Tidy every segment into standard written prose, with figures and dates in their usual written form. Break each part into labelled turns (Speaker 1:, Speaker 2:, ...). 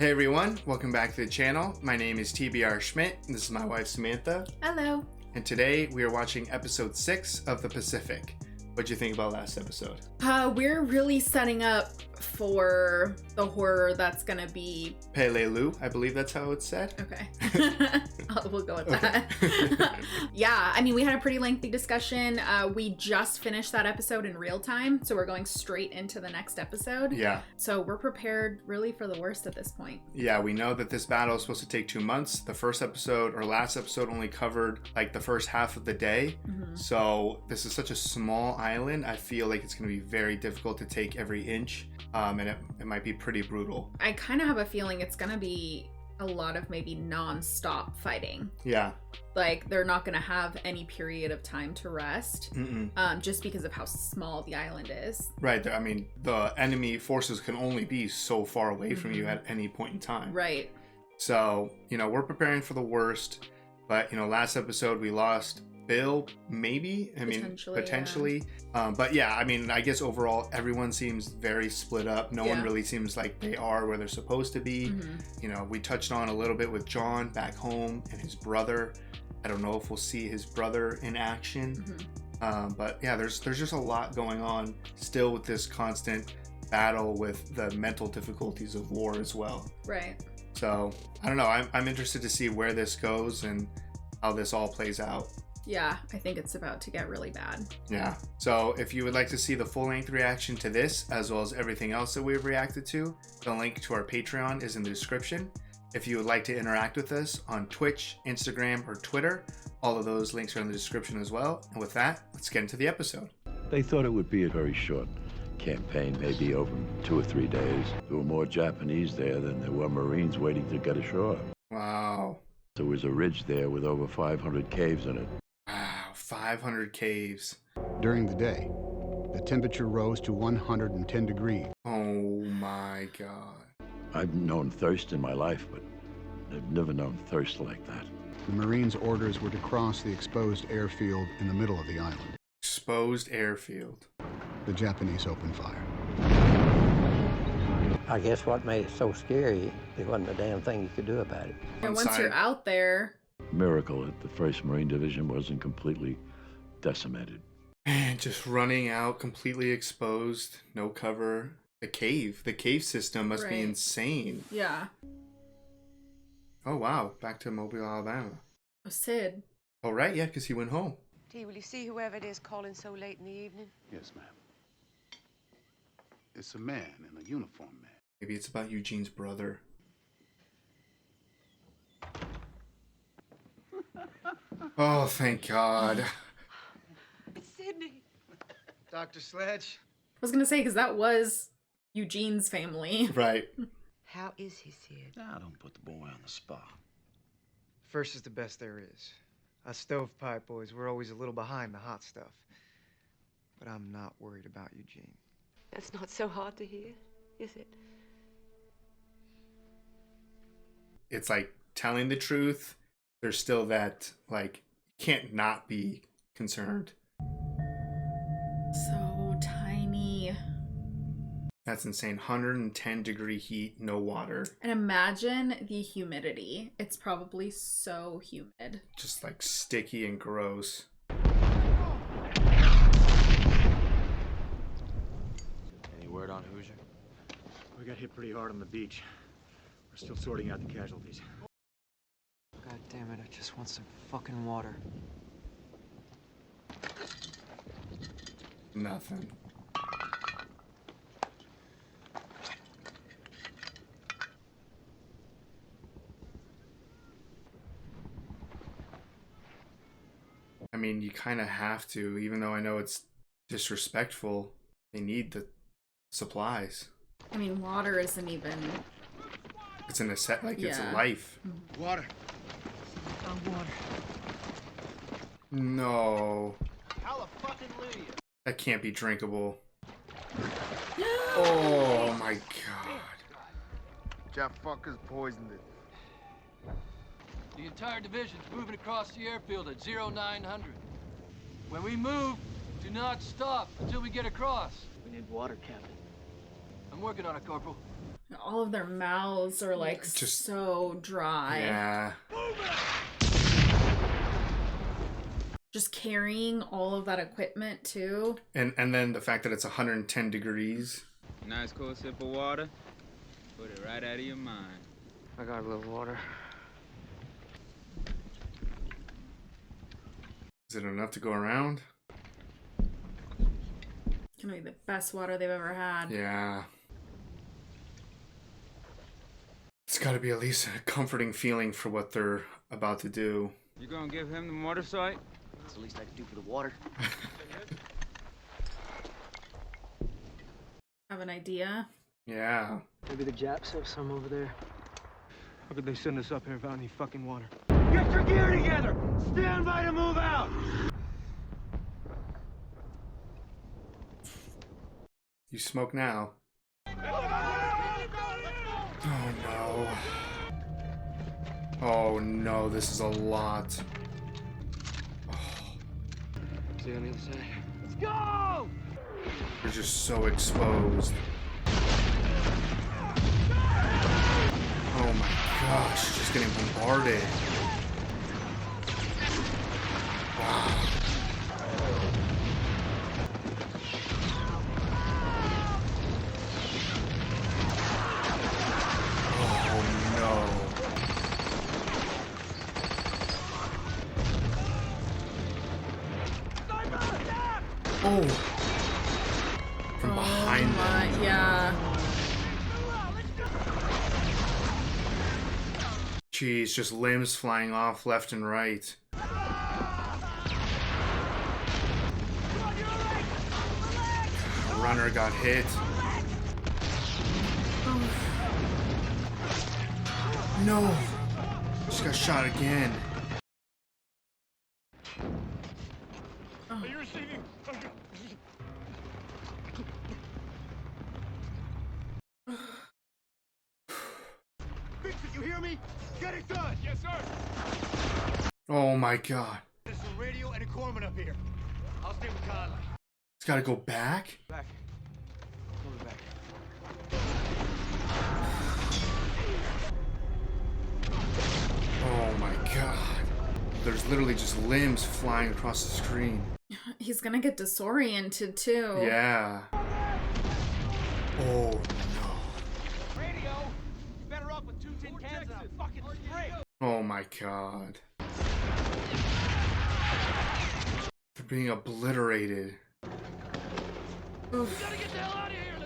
Speaker 1: Hey everyone, welcome back to the channel. My name is TBR Schmidt, and this is my wife Samantha.
Speaker 2: Hello.
Speaker 1: And today we are watching episode 6 of The Pacific. What'd you think about last episode?
Speaker 2: We're really setting up for the horror that's gonna be...
Speaker 1: Peleliu, I believe that's how it's said.
Speaker 2: Okay. We'll go with that. Yeah, I mean, we had a pretty lengthy discussion. We just finished that episode in real time, so we're going straight into the next episode.
Speaker 1: Yeah.
Speaker 2: So we're prepared really for the worst at this point.
Speaker 1: Yeah, we know that this battle is supposed to take 2 months. The first episode, or last episode, only covered like the first half of the day. Mm-hmm. So this is such a small island. I feel like it's going to be very difficult to take every inch. And it might be pretty brutal. I
Speaker 2: kind of have a feeling it's going to be a lot of maybe non-stop fighting.
Speaker 1: Yeah.
Speaker 2: Like, they're not going to have any period of time to rest, just because of how small the island is.
Speaker 1: Right. I mean, the enemy forces can only be so far away from you at any point in time.
Speaker 2: Right.
Speaker 1: So, we're preparing for the worst. But, last episode we lost Bill, maybe. Potentially. Yeah. But yeah, I mean, I guess overall everyone seems very split up. No one really seems like they are where they're supposed to be. We touched on a little bit with John back home and his brother. I don't know if we'll see his brother in action. But yeah, there's just a lot going on still with this constant battle with the mental difficulties of war as well.
Speaker 2: Right.
Speaker 1: So I don't know. I'm interested to see where this goes and how this all plays out.
Speaker 2: Yeah, I think it's about to get really bad.
Speaker 1: Yeah. So if you would like to see the full-length reaction to this, as well as everything else that we've reacted to, the link to our Patreon is in the description. If you would like to interact with us on Twitch, Instagram, or Twitter, all of those links are in the description as well. And with that, let's get into the episode.
Speaker 3: They thought it would be a very short campaign, maybe over 2 or 3 days. There were more Japanese there than there were Marines waiting to get ashore.
Speaker 1: Wow.
Speaker 3: There was a ridge there with over 500 caves in it.
Speaker 1: 500 caves.
Speaker 4: During the day, the temperature rose to 110 degrees.
Speaker 1: Oh my God.
Speaker 3: I've known thirst in my life, but I've never known thirst like that.
Speaker 4: The Marines' orders were to cross the exposed airfield in the middle of the island.
Speaker 1: Exposed airfield.
Speaker 4: The Japanese opened fire.
Speaker 5: I guess what made it so scary, there wasn't a damn thing you could do about it.
Speaker 2: And once you're out there...
Speaker 3: Miracle that the 1st Marine Division wasn't completely decimated.
Speaker 1: Man, just running out completely exposed, no cover. The cave system must be insane.
Speaker 2: Yeah.
Speaker 1: Oh wow, back to Mobile, Alabama.
Speaker 2: Oh, Sid.
Speaker 1: Oh right, yeah, because he went home.
Speaker 6: T, will you see whoever it is calling so late in the evening?
Speaker 4: Yes, ma'am. It's a man in a uniform, man.
Speaker 1: Maybe it's about Eugene's brother. Oh, thank God.
Speaker 6: It's Sydney.
Speaker 7: Dr. Sledge.
Speaker 2: I was gonna say, because that was Eugene's family.
Speaker 1: Right.
Speaker 6: How is he, Sid?
Speaker 3: Now, don't put the boy on the spot.
Speaker 7: First is the best there is. Us stovepipe boys, we're always a little behind the hot stuff. But I'm not worried about Eugene.
Speaker 6: That's not so hard to hear, is it?
Speaker 1: It's like telling the truth. There's still that, like, can't not be concerned.
Speaker 2: So tiny.
Speaker 1: That's insane. 110 degree heat, no water.
Speaker 2: And imagine the humidity. It's probably so humid.
Speaker 1: Just like sticky and gross.
Speaker 8: Any word on Hoosier?
Speaker 9: We got hit pretty hard on the beach. We're still sorting out the casualties.
Speaker 7: God damn it, I just want some fucking water.
Speaker 1: Nothing. I mean, you kind of have to, even though I know it's disrespectful. They need the supplies.
Speaker 2: I mean, water isn't even...
Speaker 1: It's in a set, like, it's a life.
Speaker 9: Water. Water.
Speaker 1: No. That can't be drinkable. Oh my god.
Speaker 10: That fucker's poisoned it.
Speaker 11: The entire division's moving across the airfield at 0900. When we move, do not stop until we get across.
Speaker 7: We need water, Captain.
Speaker 11: I'm working on it, Corporal.
Speaker 2: All of their mouths are like just so dry.
Speaker 1: Yeah.
Speaker 2: Just carrying all of that equipment too.
Speaker 1: And then the fact that it's 110 degrees.
Speaker 12: Nice cold sip of water. Put it right out of your mind.
Speaker 7: I got a little water.
Speaker 1: Is it enough to go around?
Speaker 2: It's gonna be the best water they've ever had.
Speaker 1: Yeah. It's got to be at least a comforting feeling for what they're about to do.
Speaker 12: You gonna give him the motorcycle?
Speaker 13: That's the least I can do for the water.
Speaker 2: Have an idea?
Speaker 1: Yeah.
Speaker 13: Maybe the Japs have some over there.
Speaker 7: How could they send us up here without any fucking water?
Speaker 9: Get your gear together! Stand by to move out!
Speaker 1: You smoke now. Oh no. Oh no, this is a lot.
Speaker 7: See you on the other side.
Speaker 9: Let's go!
Speaker 1: They're just so exposed. Oh my gosh, just getting bombarded. Wow. Oh, from behind them.
Speaker 2: Yeah.
Speaker 1: Jeez, just limbs flying off left and right. A runner got hit. No, just got shot again.
Speaker 9: You're receiving. Fix it, you hear me? Get it done! Yes, sir!
Speaker 1: Oh my god.
Speaker 9: There's a radio and a corpsman up here. I'll stay with Conley.
Speaker 1: It's gotta go back?
Speaker 7: Back. Go back.
Speaker 1: Oh my god. There's literally just limbs flying across the screen.
Speaker 2: He's gonna get disoriented too.
Speaker 1: Yeah. Oh no.
Speaker 9: Radio! You better off with 2 tin cans and a fucking spray!
Speaker 1: Oh my god. They're being obliterated.
Speaker 2: Oof.
Speaker 9: Gotta get the hell out of here!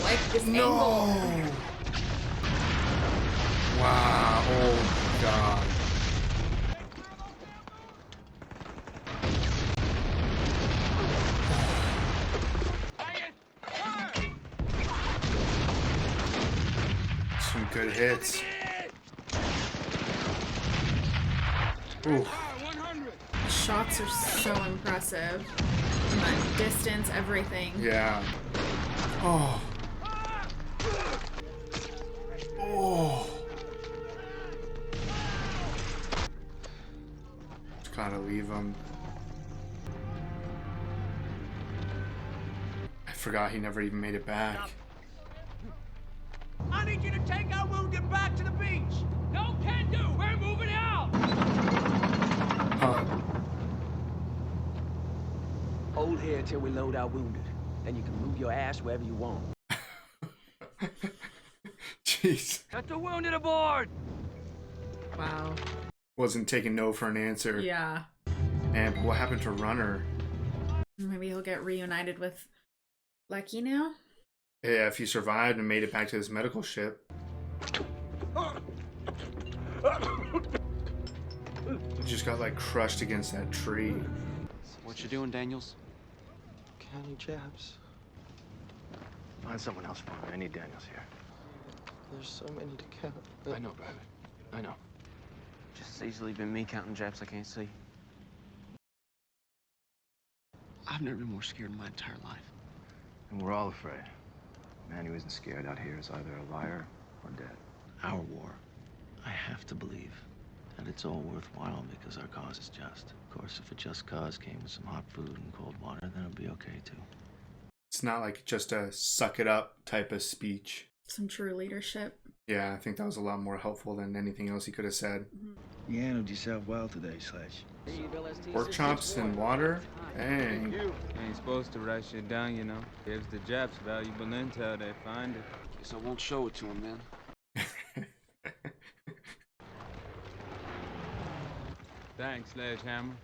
Speaker 2: Like this
Speaker 1: No.
Speaker 2: angle.
Speaker 1: Wow. Oh my god. Some good hits. Ooh.
Speaker 2: The shots are so impressive. From that distance, everything.
Speaker 1: Yeah. Oh. Oh. Just gotta leave him. I forgot he never even made it back.
Speaker 9: I need you to take our wounded back to the beach! No can do! We're moving out!
Speaker 1: Huh.
Speaker 13: Hold here till we load our wounded. Then you can move your ass wherever you want.
Speaker 1: Jeez.
Speaker 11: Get the wounded aboard!
Speaker 2: Wow.
Speaker 1: Wasn't taking no for an answer.
Speaker 2: Yeah.
Speaker 1: Man, but what happened to Runner?
Speaker 2: Maybe he'll get reunited with Lucky now?
Speaker 1: Yeah, if he survived and made it back to his medical ship. He just got like crushed against that tree.
Speaker 8: What you doing, Daniels?
Speaker 13: County Japs.
Speaker 10: Find someone else for me. I need Daniels here.
Speaker 13: There's so many to count.
Speaker 8: I know, Private. I know. Just as easily been me counting Japs I can't see. I've never been more scared in my entire life.
Speaker 10: And we're all afraid. A man who isn't scared out here is either a liar or dead.
Speaker 8: Our war. I have to believe.
Speaker 14: that it's all worthwhile because our cause is just. Of course, if a just cause came with some hot food and cold water, then it'll be okay too.
Speaker 1: It's not like just a suck it up type of speech.
Speaker 2: Some true leadership.
Speaker 1: Yeah, I think that was a lot more helpful than anything else he could have said.
Speaker 15: You handled yourself well today, Sledge.
Speaker 1: Pork chops and water? Dang.
Speaker 12: You ain't supposed to write shit down, you know. Gives the Japs valuable intel, they find it.
Speaker 8: Guess I won't show it to him then.
Speaker 12: Thanks, Sledgehammer.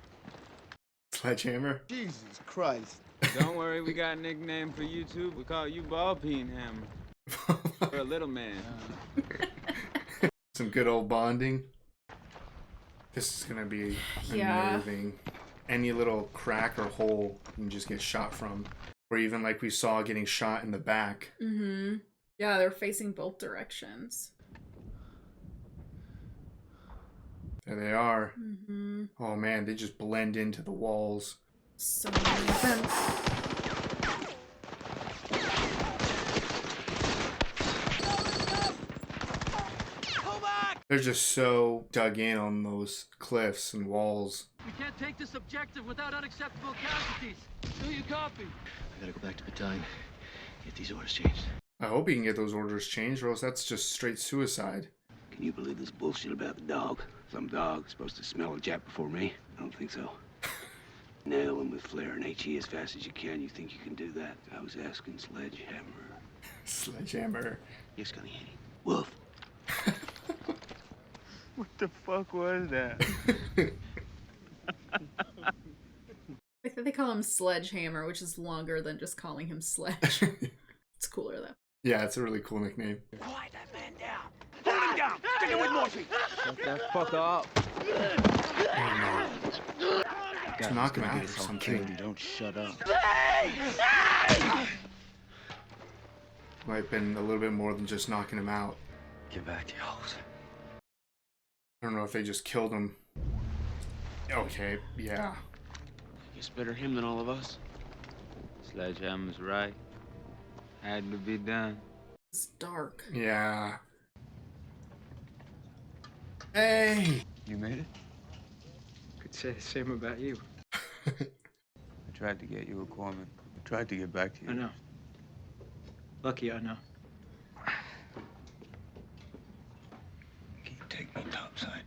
Speaker 1: Sledgehammer?
Speaker 15: Jesus Christ.
Speaker 12: Don't worry, we got a nickname for you too. We call you Ball Peen Hammer. For a little man.
Speaker 1: Some good old bonding. This is gonna be unnerving. Any little crack or hole you can just get shot from. Or even like we saw getting shot in the back.
Speaker 2: Mm-hmm. Yeah, they're facing both directions.
Speaker 1: There they are.
Speaker 2: Mm-hmm.
Speaker 1: Oh man, they just blend into the walls.
Speaker 2: So many vents.
Speaker 1: They're just so dug in on those cliffs and walls.
Speaker 11: We can't take this objective without unacceptable casualties. Do you copy?
Speaker 14: I gotta go back to battalion. Get these orders changed.
Speaker 1: I hope he can get those orders changed, or else that's just straight suicide.
Speaker 16: Can you believe this bullshit about the dog? Some dog's supposed to smell a Jap before me? I don't think so. Nail him with flare and HE as fast as you can. You think you can do that? I was asking Sledgehammer.
Speaker 1: Sledgehammer.
Speaker 16: Yes, Gunny. Wolf.
Speaker 12: What the fuck was that?
Speaker 2: I think they call him Sledgehammer, which is longer than just calling him Sledge. It's cooler though.
Speaker 1: Yeah, it's a really cool nickname.
Speaker 9: Quiet that man down. Hold him down. Stick it with morphine.
Speaker 12: Shut that fucker up.
Speaker 1: To knock him out or something.
Speaker 15: Don't shut up.
Speaker 1: Might have been a little bit more than just knocking him out.
Speaker 14: Get back to your house.
Speaker 1: I don't know if they just killed him. Okay, yeah.
Speaker 8: Guess better him than all of us.
Speaker 12: Sledgehammer's right. Had to be done.
Speaker 2: It's dark.
Speaker 1: Yeah. Hey!
Speaker 12: You made it? Could say the same about you. I tried to get you a corpsman. I tried to get back to you.
Speaker 15: I know. Lucky I know. Can you take me topside?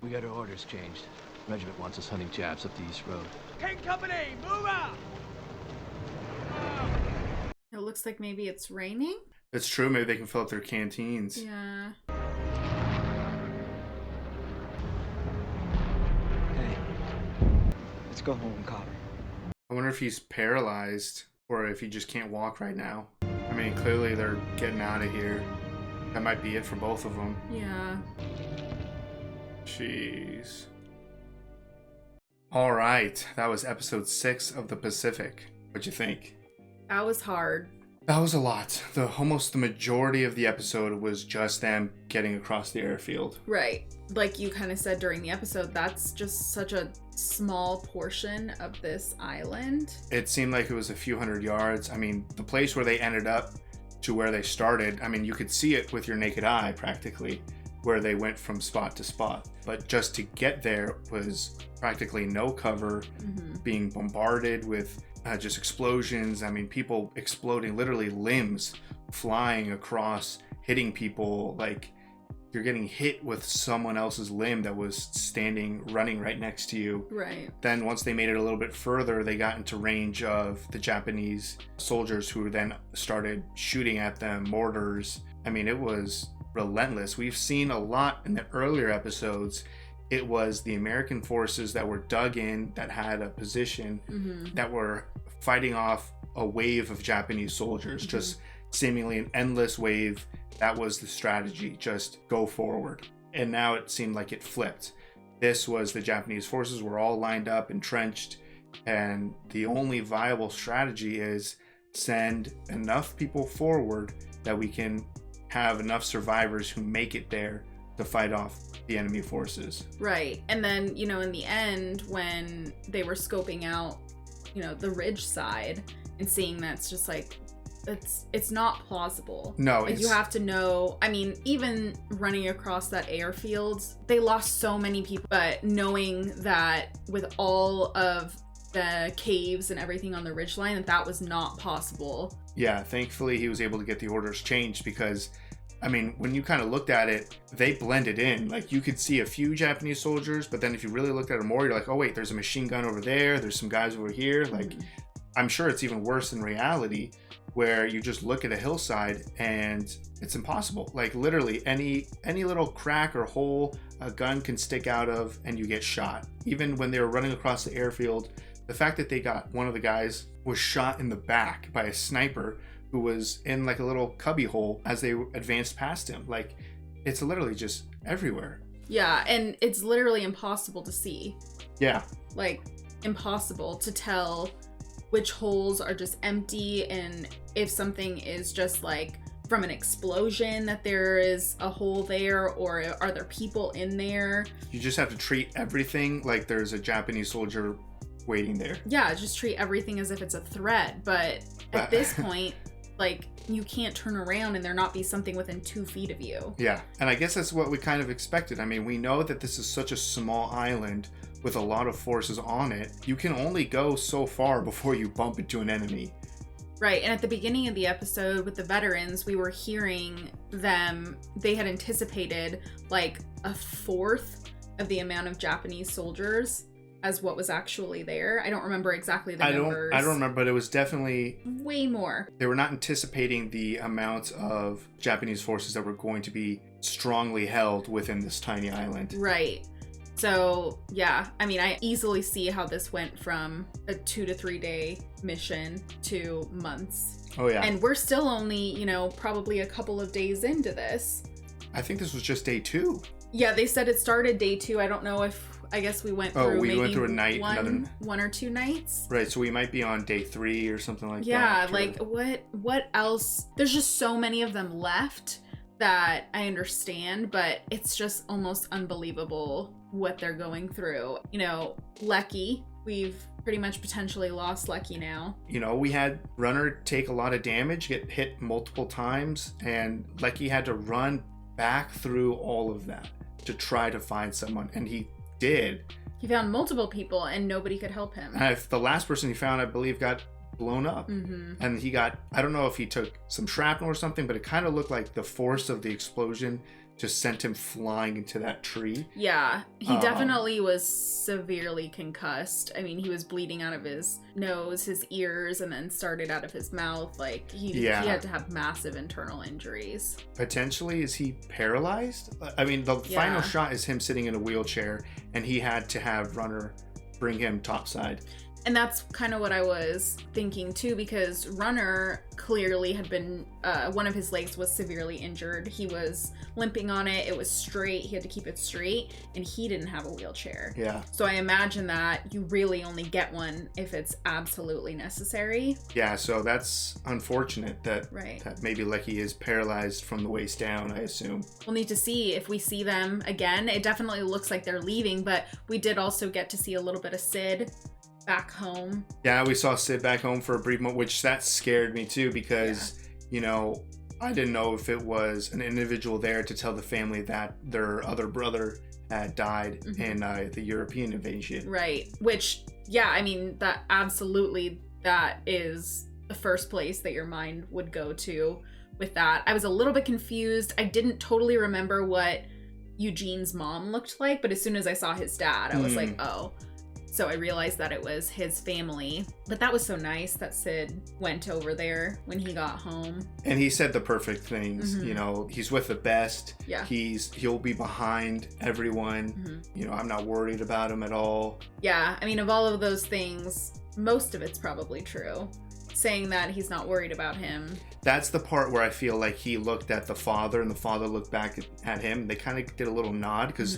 Speaker 10: We got our orders changed. Regiment wants us hunting Japs up the East Road.
Speaker 9: King Company, move out!
Speaker 2: It looks like maybe it's raining.
Speaker 1: It's true, maybe they can fill up their canteens.
Speaker 2: Yeah.
Speaker 7: Hey, let's go home, Cotter.
Speaker 1: I wonder if he's paralyzed or if he just can't walk right now. I mean, clearly they're getting out of here. That might be it for both of them.
Speaker 2: Yeah.
Speaker 1: Jeez. All right, that was episode 6 of the Pacific. What'd you think?
Speaker 2: That was hard.
Speaker 1: That was a lot. Almost the majority of the episode was just them getting across the airfield.
Speaker 2: Right. Like you kind of said during the episode, that's just such a small portion of this island.
Speaker 1: It seemed like it was a few hundred yards. I mean, the place where they ended up to where they started, I mean, you could see it with your naked eye practically, where they went from spot to spot. But just to get there was practically no cover, being bombarded with just explosions. I mean, people exploding, literally limbs flying across, hitting people. Like you're getting hit with someone else's limb that was running right next to you.
Speaker 2: Right.
Speaker 1: Then once they made it a little bit further, they got into range of the Japanese soldiers who then started shooting at them, mortars. I mean, it was relentless. We've seen a lot in the earlier episodes. It was the American forces that were dug in, that had a position, that were fighting off a wave of Japanese soldiers, just seemingly an endless wave. That was the strategy, just go forward. And now it seemed like it flipped. This was the Japanese forces were all lined up, entrenched, and the only viable strategy is send enough people forward that we can have enough survivors who make it there to fight off the enemy forces.
Speaker 2: Right. And then, you know, in the end, when they were scoping out, you know, the ridge side and seeing that's just like it's not plausible.
Speaker 1: No,
Speaker 2: like, you have to know. I mean, even running across that airfield, they lost so many people, but knowing that with all of the caves and everything on the ridgeline, that was not possible.
Speaker 1: Yeah, thankfully he was able to get the orders changed, because I mean, when you kind of looked at it, they blended in. Like, you could see a few Japanese soldiers, but then if you really looked at it more, you're like, oh wait, there's a machine gun over there, there's some guys over here. Like, I'm sure it's even worse in reality, where you just look at a hillside and it's impossible. Like, literally any little crack or hole a gun can stick out of and you get shot. Even when they were running across the airfield, the fact that they got one of the guys was shot in the back by a sniper who was in like a little cubby hole as they advanced past him. Like, it's literally just everywhere.
Speaker 2: Yeah, and it's literally impossible to see.
Speaker 1: Yeah.
Speaker 2: Like, impossible to tell which holes are just empty, and if something is just like from an explosion that there is a hole there, or are there people in there.
Speaker 1: You just have to treat everything like there's a Japanese soldier waiting there.
Speaker 2: Yeah, just treat everything as if it's a threat. But at this point, like, you can't turn around and there not be something within 2 feet of you.
Speaker 1: Yeah, and I guess that's what we kind of expected. I mean, we know that this is such a small island with a lot of forces on it. You can only go so far before you bump into an enemy.
Speaker 2: Right, and at the beginning of the episode with the veterans, we were hearing them, they had anticipated like a fourth of the amount of Japanese soldiers as what was actually there. I don't remember exactly the numbers.
Speaker 1: I don't remember, but it was definitely
Speaker 2: way more.
Speaker 1: They were not anticipating the amount of Japanese forces that were going to be strongly held within this tiny island.
Speaker 2: Right. So, yeah, I mean, I easily see how this went from a 2 to 3 day mission to months.
Speaker 1: Oh, yeah.
Speaker 2: And we're still only, probably a couple of days into this.
Speaker 1: I think this was just day 2.
Speaker 2: Yeah, they said it started day 2. I don't know if, I guess we went through
Speaker 1: went through a night,
Speaker 2: one or 2 nights.
Speaker 1: Right, so we might be on day 3 or something like that.
Speaker 2: Yeah, like what else? There's just so many of them left that I understand, but it's just almost unbelievable what they're going through. Lecky, we've pretty much potentially lost Lecky now.
Speaker 1: We had Runner take a lot of damage, get hit multiple times, and Lecky had to run back through all of that to try to find someone, and he did.
Speaker 2: He found multiple people and nobody could help him.
Speaker 1: And the last person he found, I believe, got blown up.
Speaker 2: Mm-hmm.
Speaker 1: And he got, I don't know if he took some shrapnel or something, but it kind of looked like the force of the explosion just sent him flying into that tree.
Speaker 2: Yeah, he definitely was severely concussed. I mean, he was bleeding out of his nose, his ears, and then started out of his mouth. Like, he had to have massive internal injuries.
Speaker 1: Potentially, is he paralyzed? I mean, the final shot is him sitting in a wheelchair, and he had to have Runner bring him topside.
Speaker 2: And that's kind of what I was thinking too, because Runner clearly had been, one of his legs was severely injured. He was limping on it. It was straight. He had to keep it straight, and he didn't have a wheelchair.
Speaker 1: Yeah.
Speaker 2: So I imagine that you really only get one if it's absolutely necessary.
Speaker 1: Yeah, so that's unfortunate that maybe Lecky is paralyzed from the waist down, I assume.
Speaker 2: We'll need to see if we see them again. It definitely looks like they're leaving, but we did also get to see a little bit of Sid back home.
Speaker 1: Yeah, we saw Sid back home for a brief moment, which that scared me too, because I didn't know if it was an individual there to tell the family that their other brother had died in the European invasion.
Speaker 2: Right, which, yeah, I mean, that is the first place that your mind would go to with that. I was a little bit confused. I didn't totally remember what Eugene's mom looked like, but as soon as I saw his dad, I was like, oh. So I realized that it was his family. But that was so nice that Sid went over there when he got home.
Speaker 1: And he said the perfect things. He's with the best.
Speaker 2: Yeah.
Speaker 1: He'll be behind everyone. I'm not worried about him at all.
Speaker 2: Yeah, I mean, of all of those things, most of it's probably true. Saying that he's not worried about him.
Speaker 1: That's the part where I feel like he looked at the father and the father looked back at him. They kind of did a little nod because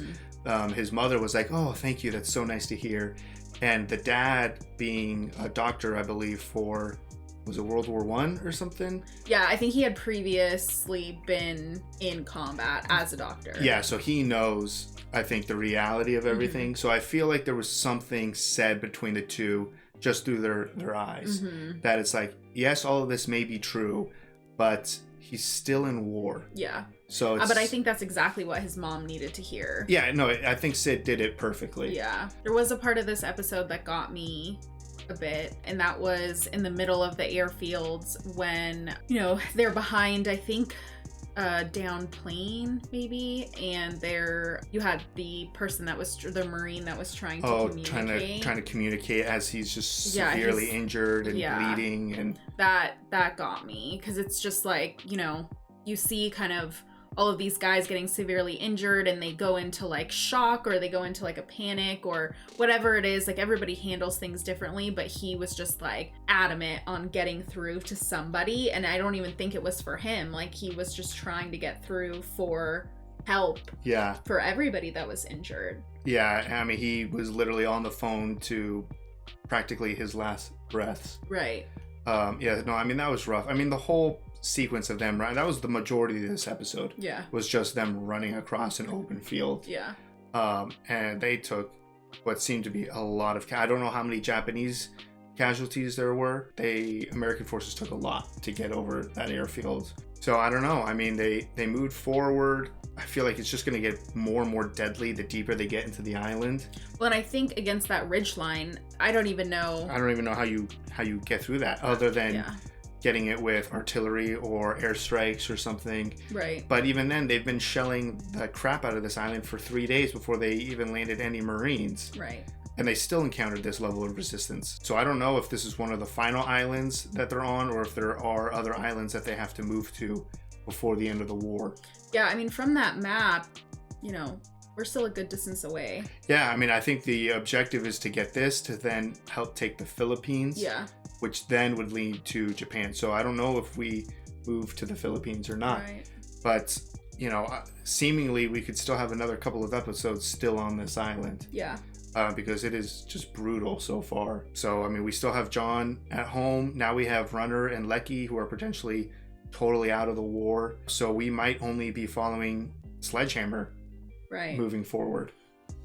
Speaker 1: his mother was like, oh, thank you. That's so nice to hear. And the dad being a doctor, I believe, for, was it World War I or something?
Speaker 2: Yeah, I think he had previously been in combat as a doctor.
Speaker 1: Yeah, so he knows, I think, the reality of everything. So I feel like there was something said between the two just through their eyes.
Speaker 2: Mm-hmm.
Speaker 1: That it's like, yes, all of this may be true, but he's still in war.
Speaker 2: Yeah.
Speaker 1: So
Speaker 2: but I think that's exactly what his mom needed to hear.
Speaker 1: Yeah, no, I think Sid did it perfectly.
Speaker 2: Yeah. There was a part of this episode that got me a bit, and that was in the middle of the airfields when, you know, they're behind, I think, a downed plane maybe, and you had the person that was the Marine that was trying to communicate.
Speaker 1: trying to communicate as he's just severely injured and bleeding, and
Speaker 2: that got me, because it's just like, you know, you see kind of all of these guys getting severely injured and they go into like shock, or they go into like a panic, or whatever it is. Like, everybody handles things differently, but he was just like adamant on getting through to somebody, and I don't even think it was for him. Like, he was just trying to get through for help for everybody that was injured.
Speaker 1: Yeah, I mean, he was literally on the phone to practically his last breaths.
Speaker 2: Right.
Speaker 1: Yeah, no, I mean, that was rough. I mean, the whole sequence of them, right, that was the majority of this episode.
Speaker 2: Yeah.
Speaker 1: Was just them running across an open field.
Speaker 2: Yeah.
Speaker 1: And they took what seemed to be a lot of I don't know how many Japanese casualties there were. American forces took a lot to get over that airfield. So I don't know. I mean, they moved forward. I feel like it's just going to get more and more deadly the deeper they get into the island.
Speaker 2: Well, and I think against that ridge line, I don't even know
Speaker 1: how you get through that, other than getting it with artillery or airstrikes or something.
Speaker 2: Right.
Speaker 1: But even then, they've been shelling the crap out of this island for 3 days before they even landed any Marines.
Speaker 2: Right.
Speaker 1: And they still encountered this level of resistance. So I don't know if this is one of the final islands that they're on, or if there are other islands that they have to move to before the end of the war.
Speaker 2: Yeah, I mean, from that map, you know, we're still a good distance away.
Speaker 1: Yeah, I mean, I think the objective is to get this to then help take the Philippines.
Speaker 2: Yeah.
Speaker 1: Which then would lead to Japan. So I don't know if we move to the Philippines or not.
Speaker 2: Right.
Speaker 1: But, you know, seemingly we could still have another couple of episodes still on this island.
Speaker 2: Yeah.
Speaker 1: Because it is just brutal so far. So, I mean, we still have John at home. Now we have Runner and Lecky, who are potentially totally out of the war. So we might only be following Sledgehammer moving forward.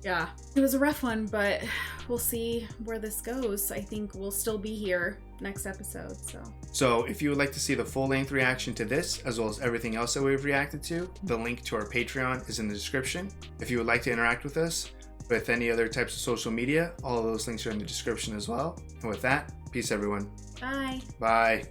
Speaker 2: Yeah, it was a rough one, but we'll see where this goes. I think we'll still be here next episode.
Speaker 1: So if you would like to see the full-length reaction to this, as well as everything else that we've reacted to, the link to our Patreon is in the description. If you would like to interact with us with any other types of social media, all of those links are in the description as well. And with that, peace everyone.
Speaker 2: Bye.
Speaker 1: Bye.